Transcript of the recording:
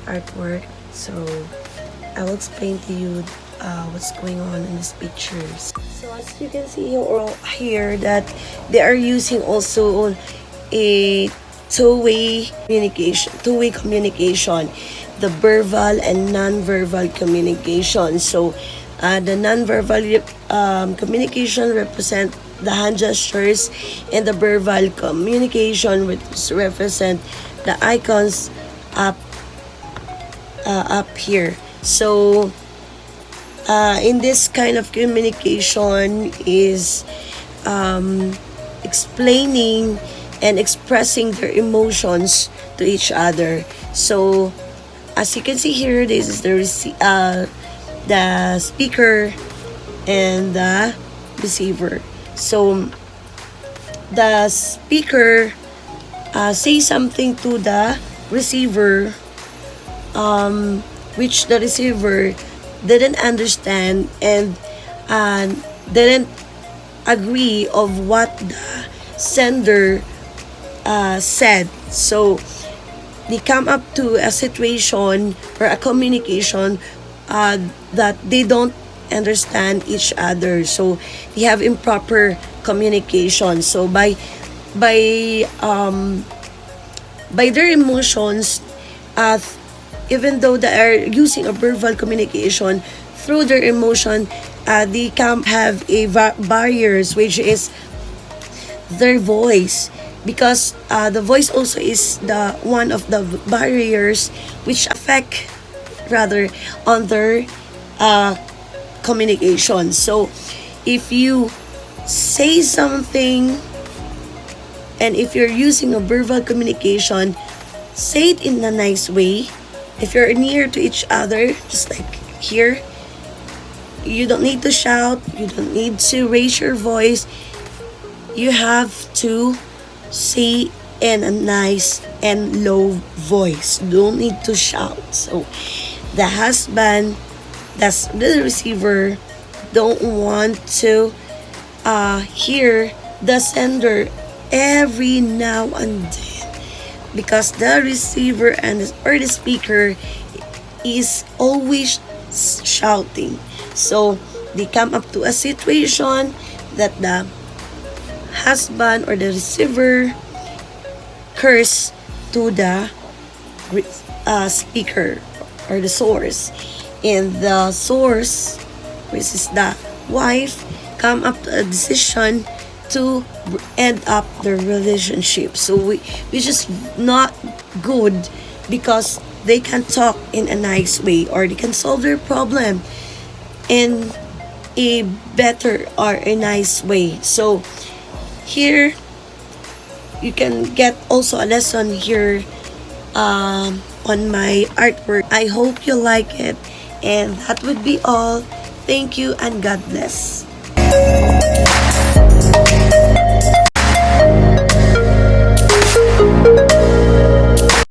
artwork. So I will explain to you what's going on in these pictures. So as you can see here that they are using also a two-way communication, the verbal and non-verbal communication. So the non-verbal communication represent the hand gestures, and the verbal communication represent the icons up here. So in this kind of communication is explaining and expressing their emotions to each other. So as you can see here, this is the speaker and the receiver. So the speaker say something to the receiver, which the receiver didn't understand and didn't agree of what the sender said. So they come up to a situation or a communication that they don't understand each other. So they have improper communication. So by their emotions, even though they are using a verbal communication, through their emotion, they can have a barriers, which is their voice, because the voice also is the one of the barriers which affect rather on their communication. So if you say something and if you're using a verbal communication, say it in a nice way. If you're near to each other, just like here, you don't need to shout, you don't need to raise your voice. You have to say in a nice and low voice. Don't need to shout. So the husband, that's the receiver, don't want to hear the sender every now and then, because the receiver or the speaker is always shouting. So they come up to a situation that the husband or the receiver curse to the speaker or the source, and the source, which is the wife, come up to a decision to end up the relationship. So which is not good, because they can talk in a nice way, or they can solve their problem in a better or a nice way. So here you can get also a lesson here on my artwork. I hope you like it, and that would be all. Thank you and God bless.